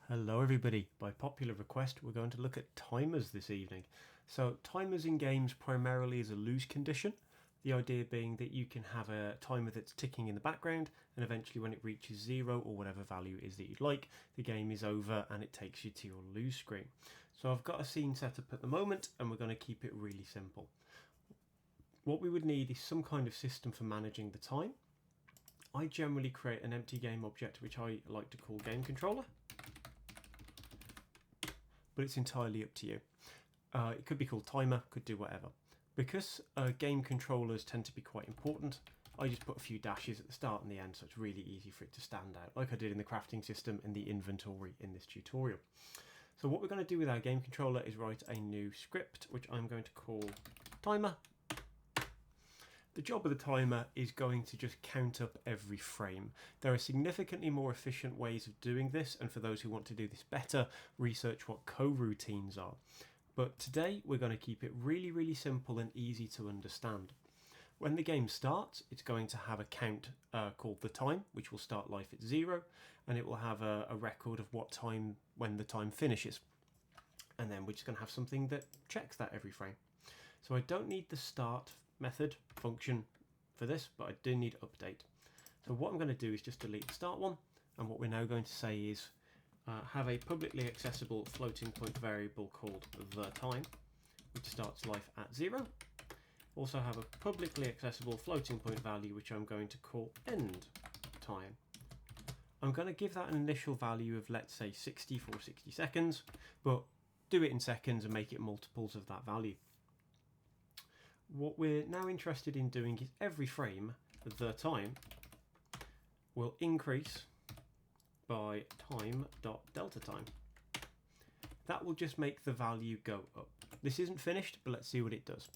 Hello everybody, by popular request we're going to look at timers this evening. So timers in games primarily is a lose condition, the idea being that you can have a timer that's ticking in the background and eventually when it reaches 0 or whatever value it is that you'd like, the game is over and it takes you to your lose screen. So I've got a scene set up at the moment and we're going to keep it really simple. What we would need is some kind of system for managing the time. I generally create an empty game object which I like to call game controller, but it's entirely up to you. It could be called timer, could do whatever. Because game controllers tend to be quite important, I just put a few dashes at the start and the end, so it's really easy for it to stand out, like I did in the crafting system and the inventory in this tutorial. So what we're going to do with our game controller is write a new script, which I'm going to call timer. The job of the timer is going to just count up every frame. There are significantly more efficient ways of doing this, and for those who want to do this better, research what coroutines are. But today we're going to keep it really simple and easy to understand. When the game starts, it's going to have a count called the time, which will start life at 0, and it will have a record of what time when the time finishes. And then we're just going to have something that checks that every frame. So I don't need the start method function for this, but I do need update. So what I'm going to do is just delete the start one, and what we're now going to say is have a publicly accessible floating point variable called the time, which starts life at 0. Also have a publicly accessible floating point value which I'm going to call end time. I'm going to give that an initial value of, let's say, 60 for 60 seconds, but do it in seconds and make it multiples of that value. What we're now interested in doing is every frame, the time, will increase by time.delta time. That will just make the value go up. This isn't finished, but let's see what it does.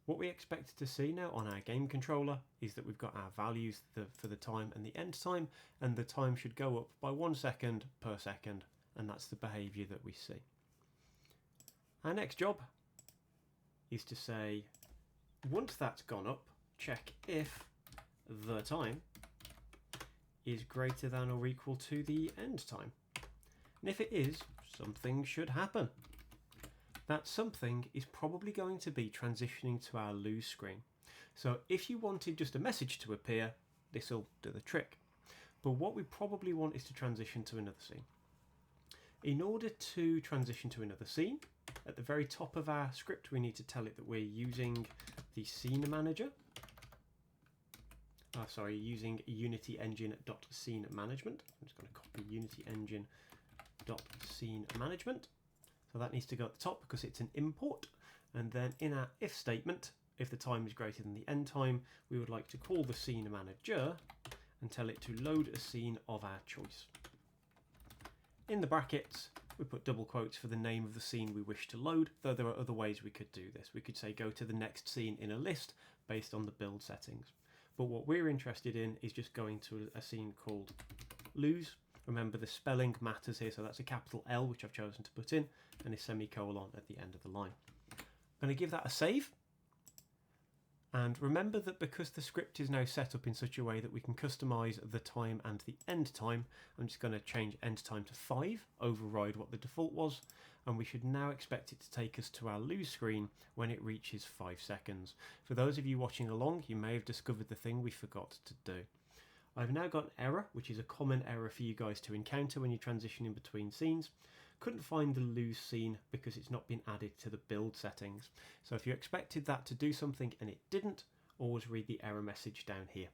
What we expect to see now on our game controller is that we've got our values for the time and the end time, and the time should go up by 1 second per second, and that's the behaviour that we see. Our next job is to say, once that's gone up, check if the time is greater than or equal to the end time. And if it is, something should happen. That something is probably going to be transitioning to our lose screen. So if you wanted just a message to appear, this will do the trick. But what we probably want is to transition to another scene. In order to transition to another scene, at the very top of our script we need to tell it that we're using the scene manager. Using Unity Engine.scene management. I'm just going to copy Unity Engine.scene management. So that needs to go at the top because it's an import. And then in our if statement, if the time is greater than the end time, we would like to call the scene manager and tell it to load a scene of our choice. In the brackets, we put double quotes for the name of the scene we wish to load, though there are other ways we could do this. We could say go to the next scene in a list based on the build settings. But what we're interested in is just going to a scene called lose. Remember the spelling matters here, so that's a capital L which I've chosen to put in, and a semicolon at the end of the line. I'm going to give that a save. And remember that because the script is now set up in such a way that we can customize the time and the end time, I'm just going to change end time to 5, override what the default was, and we should now expect it to take us to our lose screen when it reaches 5 seconds. For those of you watching along, you may have discovered the thing we forgot to do. I've now got an error, which is a common error for you guys to encounter when you transition in between scenes. Couldn't find the lose scene because it's not been added to the build settings. So if you expected that to do something and it didn't, always read the error message down here.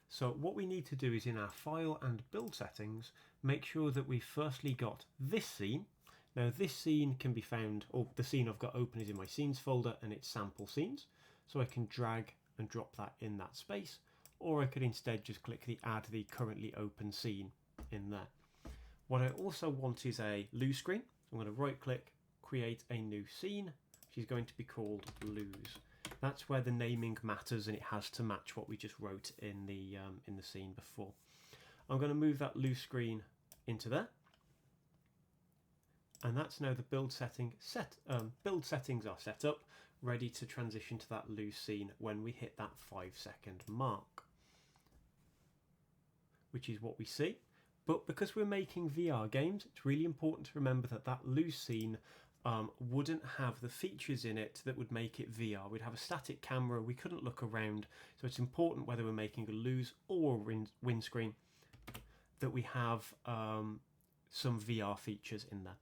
So what we need to do is in our file and build settings, make sure that we've firstly got this scene. Now this scene can be found, or the scene I've got open is in my scenes folder and it's sample scenes. So I can drag and drop that in that space. Or I could instead just click the add the currently open scene in there. What I also want is a lose screen. I'm going to right click, create a new scene, which is going to be called lose. That's where the naming matters and it has to match what we just wrote in the scene before. I'm going to move that lose screen into there. And that's now the build settings are set up, ready to transition to that lose scene when we hit that 5 second mark, which is what we see. But because we're making VR games, it's really important to remember that that loose scene wouldn't have the features in it that would make it VR. We'd have a static camera, we couldn't look around, so it's important whether we're making a loose or a windscreen that we have some VR features in there.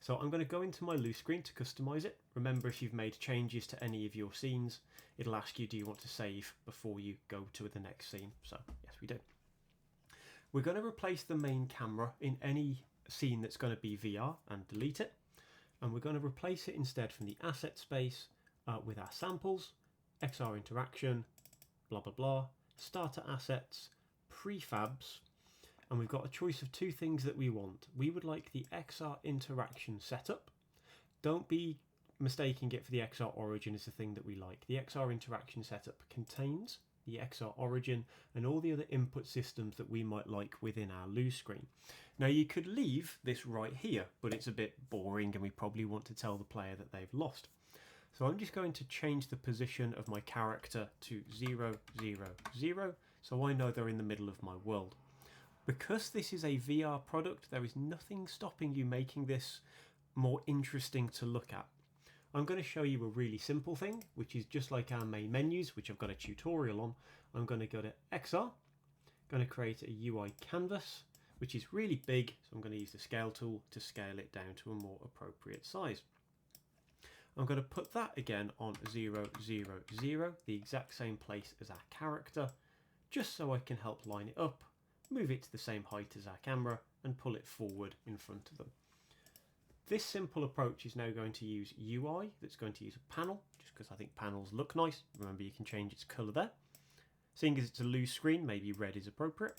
So I'm going to go into my loose screen to customize it. Remember, if you've made changes to any of your scenes, it'll ask you, do you want to save before you go to the next scene? So yes, we do. We're going to replace the main camera in any scene that's going to be VR and delete it. And we're going to replace it instead from the asset space with our samples, XR interaction, blah, blah, blah, starter assets, prefabs, and we've got a choice of two things that we want. We would like the XR interaction setup. Don't be mistaking it for the XR origin as the thing that we like. The XR interaction setup contains the XR origin and all the other input systems that we might like within our loose screen. Now you could leave this right here, but it's a bit boring and we probably want to tell the player that they've lost. So I'm just going to change the position of my character to 0, 0, 0, so I know they're in the middle of my world. Because this is a VR product, there is nothing stopping you making this more interesting to look at. I'm going to show you a really simple thing, which is just like our main menus, which I've got a tutorial on. I'm going to go to XR, going to create a UI canvas, which is really big, so I'm going to use the scale tool to scale it down to a more appropriate size. I'm going to put that again on 0, 0, 0, the exact same place as our character, just so I can help line it up, move it to the same height as our camera, and pull it forward in front of them. This simple approach is now going to use UI that's going to use a panel, just because I think panels look nice. Remember, you can change its colour there. Seeing as it's a loose screen, maybe red is appropriate.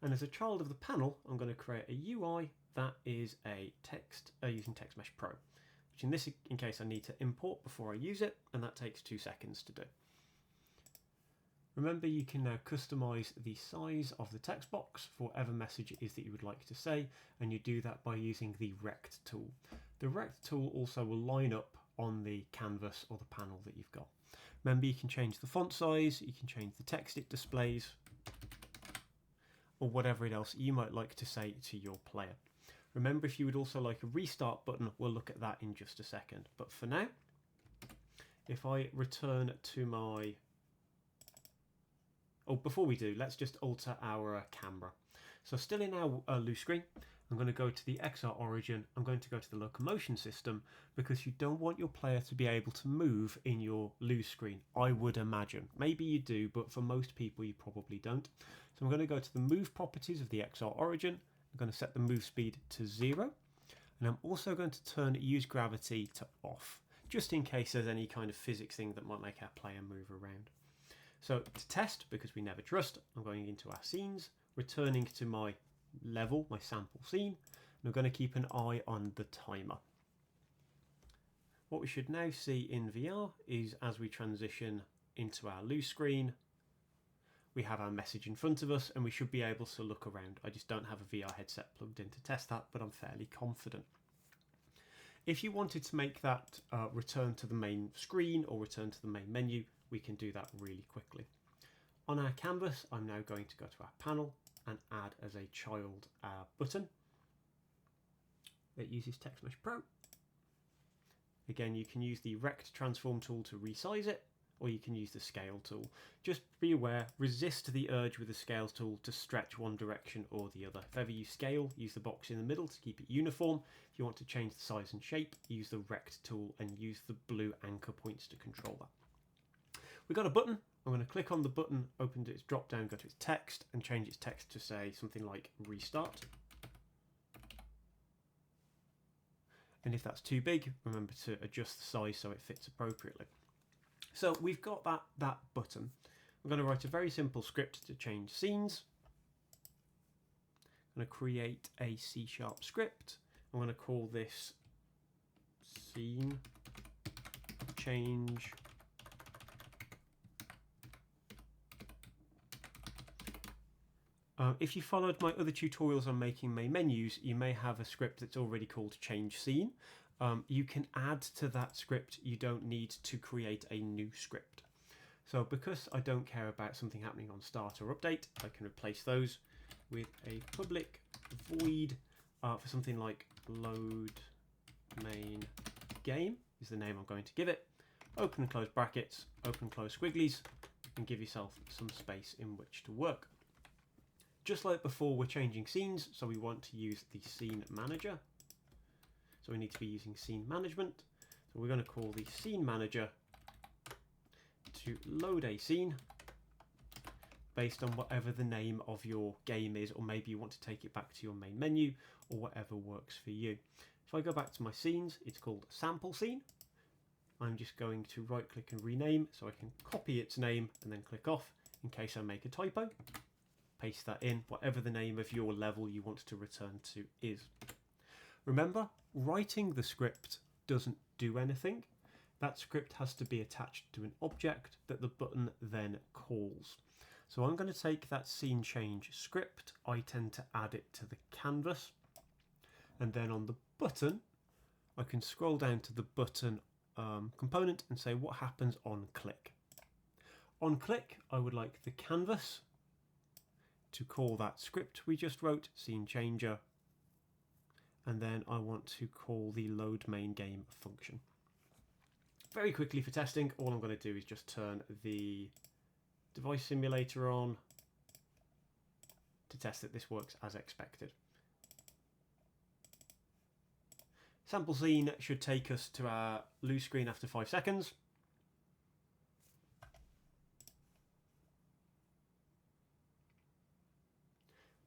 And as a child of the panel, I'm going to create a UI that is a text using TextMesh Pro, which in case I need to import before I use it, and that takes 2 seconds to do. Remember, you can now customize the size of the text box for whatever message it is that you would like to say, and you do that by using the rect tool. The rect tool also will line up on the canvas or the panel that you've got. Remember, you can change the font size, you can change the text it displays, or whatever else you might like to say to your player. Remember, if you would also like a restart button, we'll look at that in just a second. But for now, if I return to my... Oh, before we do, let's just alter our camera. So still in our loose screen, I'm going to go to the XR origin. I'm going to go to the locomotion system because you don't want your player to be able to move in your loose screen, I would imagine. Maybe you do, but for most people you probably don't. So I'm going to go to the move properties of the XR origin. I'm going to set the move speed to 0. And I'm also going to turn use gravity to off, just in case there's any kind of physics thing that might make our player move around. So to test, because we never trust, I'm going into our scenes, returning to my level, my sample scene, and I'm going to keep an eye on the timer. What we should now see in VR is as we transition into our loose screen, we have our message in front of us and we should be able to look around. I just don't have a VR headset plugged in to test that, but I'm fairly confident. If you wanted to make that return to the main screen or return to the main menu, we can do that really quickly. On our canvas, I'm now going to go to our panel and add as a child our button. It uses TextMesh Pro. Again, you can use the rect transform tool to resize it, or you can use the scale tool. Just be aware, resist the urge with the scale tool to stretch one direction or the other. If ever you scale, use the box in the middle to keep it uniform. If you want to change the size and shape, use the rect tool and use the blue anchor points to control that. We've got a button. I'm going to click on the button, open its drop down, go to its text and change its text to say something like restart. And if that's too big, remember to adjust the size so it fits appropriately. So we've got that button. I'm going to write a very simple script to change scenes. I'm going to create a C# script. I'm going to call this scene change if you followed my other tutorials on making main menus, you may have a script that's already called change scene. You can add to that script. You don't need to create a new script. So because I don't care about something happening on start or update, I can replace those with a public void for something like load main game is the name I'm going to give it. Open and close brackets, open and close squigglies, and give yourself some space in which to work. Just like before, we're changing scenes, so we want to use the scene manager. So we need to be using scene management. So we're going to call the scene manager to load a scene based on whatever the name of your game is, or maybe you want to take it back to your main menu or whatever works for you. If I go back to my scenes, it's called sample scene. I'm just going to right click and rename so I can copy its name and then click off in case I make a typo. Paste that in, whatever the name of your level you want to return to is. Remember, writing the script doesn't do anything. That script has to be attached to an object that the button then calls. So I'm going to take that scene change script, I tend to add it to the canvas, and then on the button, I can scroll down to the button component and say what happens on click. On click, I would like the canvas to call that script we just wrote, scene changer, and then I want to call the load main game function. Very quickly for testing, all I'm going to do is just turn the device simulator on to test that this works as expected. Sample scene should take us to our loose screen after 5 seconds.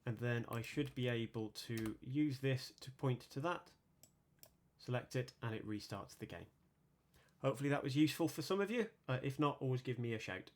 And then I should be able to use this to point to that, select it, and it restarts the game. Hopefully that was useful for some of you. If not, always give me a shout.